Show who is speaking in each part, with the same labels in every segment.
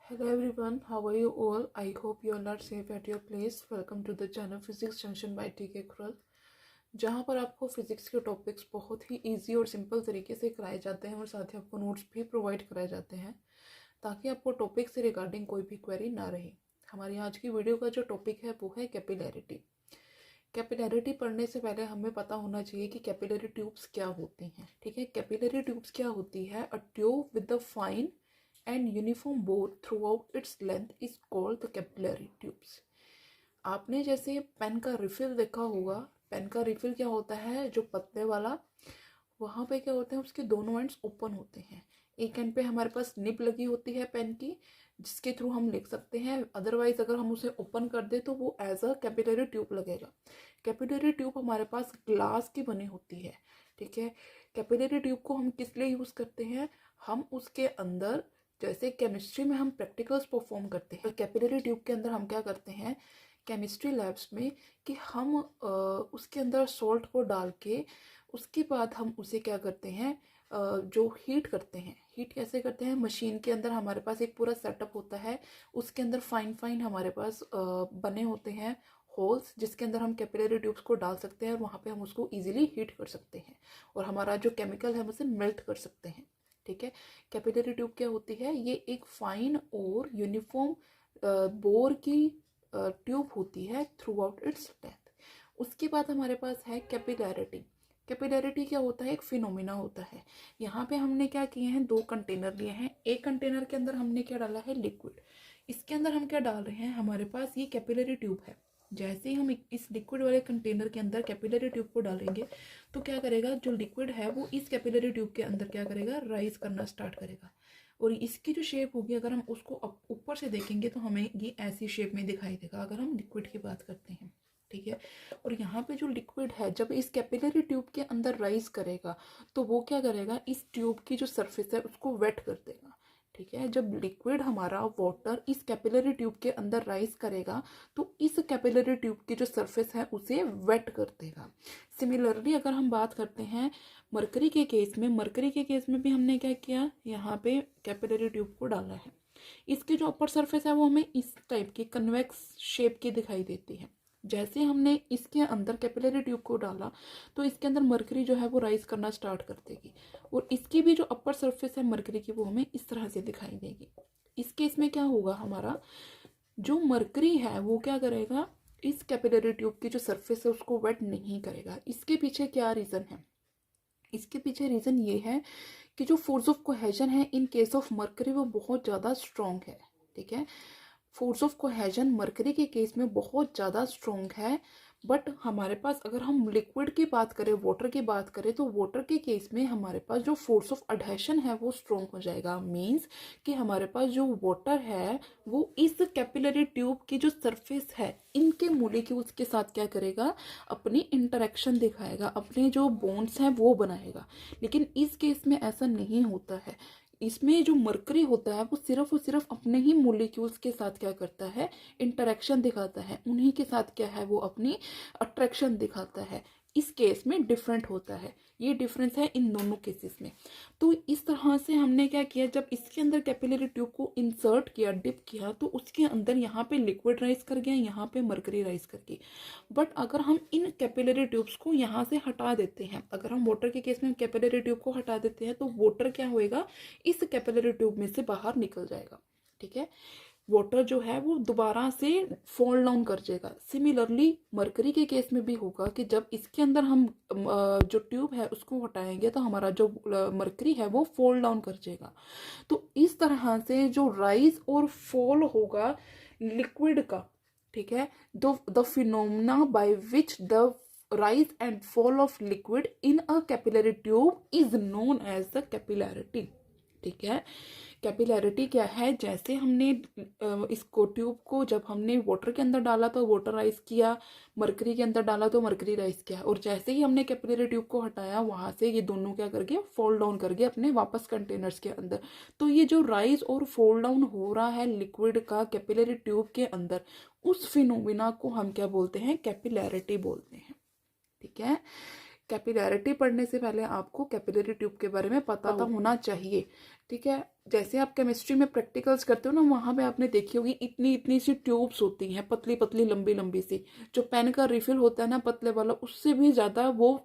Speaker 1: Hello everyone, how are you all? I hope you all are safe at your place. Welcome to the channel Physics Junction by TK Krull, जहाँ पर आपको physics के topics बहुत ही easy और simple तरीके से कराए जाते हैं और साथ ही आपको नोट्स भी प्रोवाइड कराए जाते हैं ताकि आपको टॉपिक से रिगार्डिंग कोई भी क्वेरी ना रहे। हमारी आज की वीडियो का जो टॉपिक है वो है कैपिलैरिटी। कैपिलैरिटी पढ़ने से पहले हमें पता होना चाहिए कि कैपिलरी ट्यूब्स क्या होती हैं। ठीक है, कैपिलरी ट्यूब्स क्या होती है? A tube with the fine and uniform bore throughout its length is called the capillary tubes। आपने जैसे पेन का रिफिल देखा होगा। पेन का रिफिल क्या होता है? जो पतले वाला, वहाँ पे क्या होते हैं, उसके दोनों एंड्स ओपन होते हैं। एक एंड पे हमारे पास निब लगी होती है पेन की, जिसके थ्रू हम लिख सकते हैं। अदरवाइज अगर हम उसे ओपन कर दे तो वो एज अ कैपिलरी ट्यूब लगेगा। कैपिलरी ट्यूब हमारे पास ग्लास की बनी होती है। ठीक है, कैपिलरी ट्यूब को हम किस लिए यूज़ करते हैं? हम उसके अंदर, जैसे केमिस्ट्री में हम प्रैक्टिकल्स परफॉर्म करते हैं, कैपिलरी ट्यूब के अंदर हम क्या करते हैं केमिस्ट्री लैब्स में कि हम उसके अंदर सॉल्ट को डाल के उसके बाद हम उसे क्या करते हैं, जो हीट करते हैं। हीट कैसे करते हैं? मशीन के अंदर हमारे पास एक पूरा सेटअप होता है, उसके अंदर फाइन फाइन हमारे पास बने होते हैं होल्स, जिसके अंदर हम कैपिलरी ट्यूब्स को डाल सकते हैं और वहाँ पे हम उसको इजीली हीट कर सकते हैं और हमारा जो केमिकल है हम उसे मेल्ट कर सकते हैं। ठीक है, कैपिलरी ट्यूब क्या होती है? ये एक फाइन और यूनिफॉर्म बोर की ट्यूब होती है थ्रू आउट इट्स लेंथ। उसके बाद हमारे पास है कैपिलैरिटी। कैपिलैरिटी क्या होता है? एक फिनोमिना होता है। यहाँ पे हमने क्या किए हैं, दो कंटेनर लिए हैं। एक कंटेनर के अंदर हमने क्या डाला है? लिक्विड। इसके अंदर हम क्या डाल रहे हैं? हमारे पास ये कैपिलरी ट्यूब है। जैसे ही हम इस लिक्विड वाले कंटेनर के अंदर कैपिलरी ट्यूब को डालेंगे तो क्या करेगा, जो लिक्विड है वो इस कैपिलरी ट्यूब के अंदर क्या करेगा, राइज करना स्टार्ट करेगा। और इसकी जो शेप होगी, अगर हम उसको ऊपर से देखेंगे तो हमें ये ऐसी शेप में दिखाई देगा अगर हम लिक्विड की बात करते हैं। ठीक है, और यहाँ पे जो लिक्विड है जब इस कैपिलरी ट्यूब के अंदर राइज करेगा तो वो क्या करेगा, इस ट्यूब की जो सरफेस है उसको वेट कर देगा। ठीक है, जब लिक्विड हमारा वाटर इस कैपिलरी ट्यूब के अंदर राइज करेगा तो इस कैपिलरी ट्यूब की जो सरफेस है उसे वेट कर देगा। सिमिलरली अगर हम बात करते हैं मरकरी के केस में, मरकरी के केस में भी हमने क्या किया, यहाँ पे कैपिलरी ट्यूब को डाला है। इसकी जो अपर सरफेस है वो हमें इस टाइप की कन्वेक्स शेप की दिखाई देती है। जैसे हमने इसके अंदर कैपिलरी ट्यूब को डाला तो इसके अंदर मरकरी जो है वो राइज करना स्टार्ट कर देगी और इसकी भी जो अपर सरफेस है मरकरी की वो हमें इस तरह से दिखाई देगी। इस केस में क्या होगा, हमारा जो मरकरी है वो क्या करेगा, इस कैपिलरी ट्यूब की जो सरफेस है उसको वेट नहीं करेगा। इसके पीछे क्या रीज़न है? इसके पीछे रीज़न ये है कि जो फोर्स ऑफ कोहेजन है इन केस ऑफ मरकरी वो बहुत ज़्यादा स्ट्रॉन्ग है। ठीक है, फोर्स ऑफ कोहेजन मरकरी के केस में बहुत ज़्यादा स्ट्रॉन्ग है। बट हमारे पास अगर हम लिक्विड की बात करें, वाटर की बात करें, तो वाटर के केस में हमारे पास जो फोर्स ऑफ अडहेशन है वो स्ट्रॉन्ग हो जाएगा। मींस कि हमारे पास जो वाटर है वो इस कैपिलरी ट्यूब की जो सरफेस है इनके मोलिक्यूल्स के साथ क्या करेगा, अपनी इंटरेक्शन दिखाएगा, अपने जो बॉन्ड्स हैं वो बनाएगा। लेकिन इस केस में ऐसा नहीं होता है। इसमें जो मरकरी होता है वो सिर्फ और सिर्फ अपने ही मोलिक्यूल्स के साथ क्या करता है, इंटरेक्शन दिखाता है, उन्हीं के साथ क्या है, वो अपनी अट्रैक्शन दिखाता है। इस केस में डिफरेंट होता है। ये डिफरेंस है इन दोनों केसेस में। तो इस तरह से हमने क्या किया, जब इसके अंदर कैपिलरी ट्यूब को इंसर्ट किया, डिप किया, तो उसके अंदर यहाँ पे लिक्विड राइज कर गया, यहाँ पे मरकरी राइज कर गई। बट अगर हम इन कैपिलरी ट्यूब्स को यहाँ से हटा देते हैं, अगर हम वाटर के केस में कैपिलरी ट्यूब को हटा देते हैं तो वाटर क्या होएगा, इस कैपिलरी ट्यूब में से बाहर निकल जाएगा। ठीक है, वाटर जो है वो दोबारा से फॉल डाउन कर जाएगा। सिमिलरली मरकरी के केस में भी होगा कि जब इसके अंदर हम जो ट्यूब है उसको हटाएंगे तो हमारा जो मरकरी है वो फॉल डाउन कर जाएगा। तो इस तरह से जो राइज और फॉल होगा लिक्विड का, ठीक है, the phenomena by which the rise and fall of liquid in a capillary tube is known as the capillarity। ठीक है, कैपिलैरिटी क्या है? जैसे हमने इसको ट्यूब को जब हमने वाटर के अंदर डाला तो वाटर राइज किया, मरकरी के अंदर डाला तो मरकरी राइज किया, और जैसे ही हमने कैपिलरी ट्यूब को हटाया वहाँ से ये दोनों क्या कर गए, फॉल डाउन कर गए अपने वापस कंटेनर्स के अंदर। तो ये जो राइज और फॉल डाउन हो रहा है लिक्विड का कैपिलरी ट्यूब के अंदर, उस फिनोमिना को हम क्या बोलते हैं, कैपिलैरिटी बोलते हैं। ठीक है, कैपिलैरिटी पढ़ने से पहले आपको कैपिलरी ट्यूब के बारे में पता होना चाहिए, ठीक है। जैसे आप केमिस्ट्री में प्रैक्टिकल्स करते हो ना, वहाँ पे आपने देखी होगी इतनी इतनी सी ट्यूब्स होती हैं, पतली पतली लंबी लंबी सी। जो पेन का रिफिल होता है ना पतले वाला, उससे भी ज़्यादा वो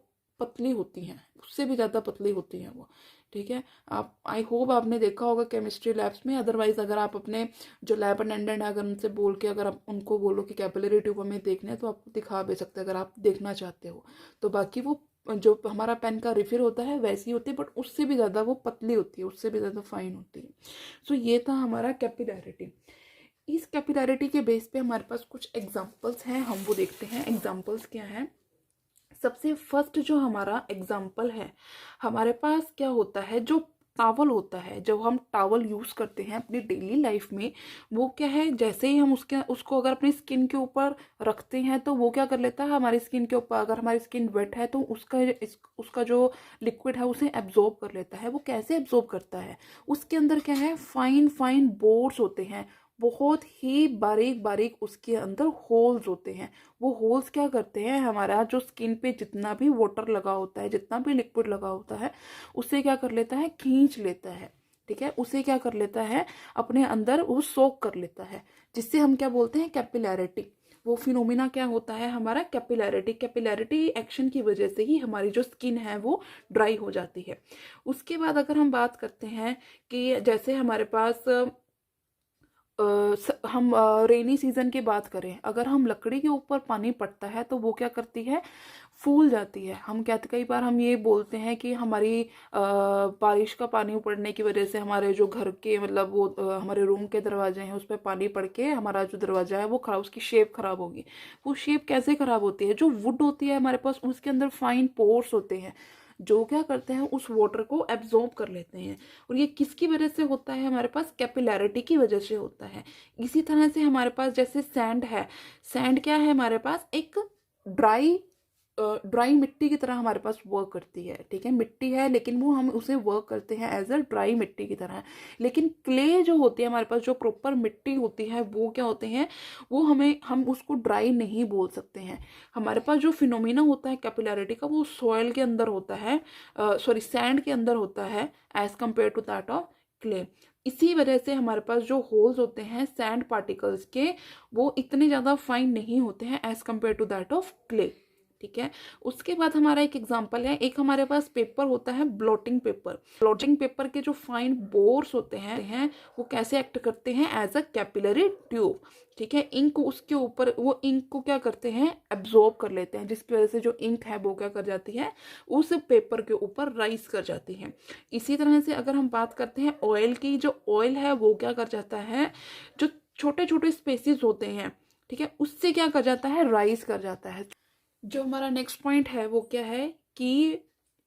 Speaker 1: पतली होती हैं, उससे भी ज़्यादा पतली होती हैं वो, ठीक है। आप आई होप आपने देखा होगा केमिस्ट्री लैब्स में। अदरवाइज अगर आप अपने जो लैब अटेंडेंट है अगर उनसे बोल के अगर आप उनको बोलो कि कैपिलरी ट्यूब हमें देखने हैं तो आपको दिखा भी सकते हैं अगर आप देखना चाहते हो तो। बाकी वो जो हमारा पेन का रिफिल होता है वैसी होती है, बट उससे भी ज़्यादा वो पतली होती है, उससे भी ज़्यादा फाइन होती है। सो ये था हमारा कैपिलैरिटी। इस कैपिलैरिटी के बेस पे हमारे पास कुछ एग्जाम्पल्स हैं, हम वो देखते हैं। एग्जाम्पल्स क्या हैं? सबसे फर्स्ट जो हमारा एग्जाम्पल है, हमारे पास क्या होता है, जो टावल होता है, जब हम टावल यूज़ करते हैं अपनी डेली लाइफ में, वो क्या है, जैसे ही हम उसको अगर अपनी स्किन के ऊपर रखते हैं तो वो क्या कर लेता है, हमारी स्किन के ऊपर अगर हमारी स्किन वेट है तो उसका जो लिक्विड है उसे एब्जॉर्ब कर लेता है। वो कैसे एब्जॉर्ब करता है? उसके अंदर क्या है, फाइन फाइन बोर्ड्स होते हैं, बहुत ही बारीक बारीक उसके अंदर होल्स होते हैं। वो होल्स क्या करते हैं, हमारा जो स्किन पे जितना भी वाटर लगा होता है, जितना भी लिक्विड लगा होता है, उसे क्या कर लेता है, खींच लेता है, ठीक है। उसे क्या कर लेता है, अपने अंदर वो सोक कर लेता है, जिससे हम क्या बोलते हैं, कैपिलैरिटी। वो फिनोमिना क्या होता है हमारा, कैपिलैरिटी। कैपिलैरिटी एक्शन की वजह से ही हमारी जो स्किन है वो ड्राई हो जाती है। उसके बाद अगर हम बात करते हैं कि जैसे हमारे पास हम रेनी सीजन की बात करें, अगर हम लकड़ी के ऊपर पानी पड़ता है तो वो क्या करती है, फूल जाती है। हम क्या, कई बार हम ये बोलते हैं कि हमारी बारिश का पानी पड़ने की वजह से हमारे जो घर के मतलब वो हमारे रूम के दरवाजे हैं उस पर पानी पड़ के हमारा जो दरवाजा है वो खराब, उसकी शेप खराब होगी। वो शेप कैसे खराब होती है, जो वुड होती है हमारे पास उसके अंदर फाइन पोर्स होते हैं जो क्या करते हैं, उस वाटर को एब्जॉर्ब कर लेते हैं। और ये किसकी वजह से होता है, हमारे पास कैपिलैरिटी की वजह से होता है। इसी तरह से हमारे पास जैसे सैंड है, सैंड क्या है हमारे पास, एक ड्राई मिट्टी की तरह हमारे पास वर्क करती है, ठीक है। मिट्टी है लेकिन वो हम उसे वर्क करते हैं एज अ ड्राई मिट्टी की तरह। लेकिन क्ले जो होती है हमारे पास, जो प्रॉपर मिट्टी होती है, वो क्या होते हैं, वो हम उसको ड्राई नहीं बोल सकते हैं। हमारे पास जो फिनोमिना होता है कैपिलैरिटी का, वो सॉइल के अंदर होता है, सॉरी सैंड के अंदर होता है as compare to that of clay. इसी वजह से हमारे पास जो होल्स होते हैं सैंड पार्टिकल्स के, वो इतने ज़्यादा फाइन नहीं होते हैं as compare to that of clay, ठीक है। उसके बाद हमारा एक एग्जांपल है, एक हमारे पास पेपर होता है ब्लॉटिंग पेपर। ब्लॉटिंग पेपर के जो फाइन बोर्स होते हैं वो कैसे एक्ट करते हैं, एज अ कैपिलरी ट्यूब, ठीक है। इंक उसके ऊपर, वो इंक को क्या करते हैं, एब्जॉर्ब कर लेते हैं, जिसकी वजह से जो इंक है वो क्या कर जाती है, उस पेपर के ऊपर राइज कर जाती है। इसी तरह से अगर हम बात करते हैं ऑयल की, जो ऑयल है वो क्या कर जाता है, जो छोटे छोटे स्पेसिस होते हैं, ठीक है, उससे क्या कर जाता है, राइज कर जाता है। जो हमारा नेक्स्ट पॉइंट है वो क्या है कि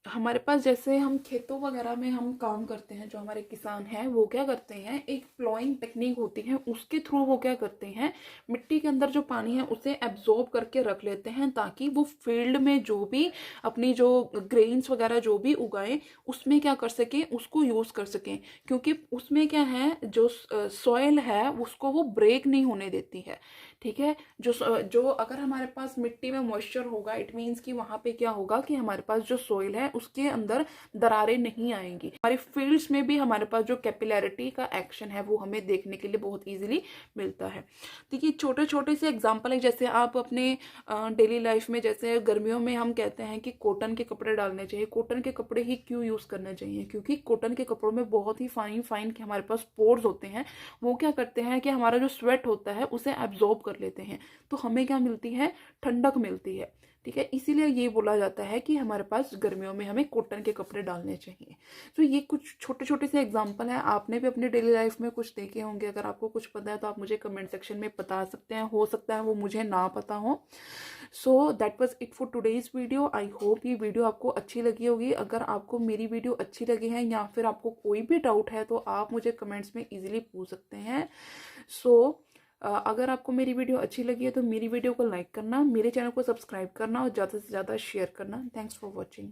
Speaker 1: हमारे पास जैसे हम खेतों वगैरह में हम काम करते हैं, जो हमारे किसान हैं वो क्या करते हैं, एक प्लॉइंग टेक्निक होती है, उसके थ्रू वो क्या करते हैं, मिट्टी के अंदर जो पानी है उसे एब्जॉर्ब करके रख लेते हैं, ताकि वो फील्ड में जो भी अपनी जो ग्रेन्स वगैरह जो भी उगाए उसमें क्या कर सकें, उसको यूज़ कर सकें। क्योंकि उसमें क्या है, जो सॉइल है उसको वो ब्रेक नहीं होने देती है, ठीक है। जो अगर हमारे पास मिट्टी में मॉइस्चर होगा, इट मीन्स कि वहाँ पे क्या होगा कि हमारे पास जो सॉइल है उसके अंदर दरारें नहीं आएंगी। हमारे फील्ड्स में भी हमारे पास जो कैपिलैरिटी का एक्शन है वो हमें देखने के लिए बहुत ईजिली मिलता है। देखिए छोटे छोटे से एग्जाम्पल है, जैसे आप अपने डेली लाइफ में, जैसे गर्मियों में हम कहते हैं कि कॉटन के कपड़े डालने चाहिए। कॉटन के कपड़े ही क्यों यूज़ करने चाहिए, क्योंकि कॉटन के कपड़ों में बहुत ही फाइन फाइन के हमारे पास पोर्स होते हैं, वो क्या करते हैं कि हमारा जो स्वेट होता है उसे एब्जॉर्ब कर लेते हैं, तो हमें क्या मिलती है, ठंडक मिलती है, ठीक है। इसीलिए ये बोला जाता है कि हमारे पास गर्मियों में हमें कॉटन के कपड़े डालने चाहिए। तो ये कुछ छोटे छोटे से एग्जांपल हैं, आपने भी अपनी डेली लाइफ में कुछ देखे होंगे। अगर आपको कुछ पता है तो आप मुझे कमेंट सेक्शन में बता सकते हैं, हो सकता है वो मुझे ना पता हो। So that was it for today's video. I hope ये वीडियो आपको अच्छी लगी होगी। अगर आपको मेरी वीडियो अच्छी लगी है या फिर आपको कोई भी डाउट है तो आप मुझे कमेंट्स में ईजिली पूछ सकते हैं। सो अगर आपको मेरी वीडियो अच्छी लगी है तो मेरी वीडियो को लाइक करना, मेरे चैनल को सब्सक्राइब करना और ज़्यादा से ज़्यादा शेयर करना। Thanks for watching.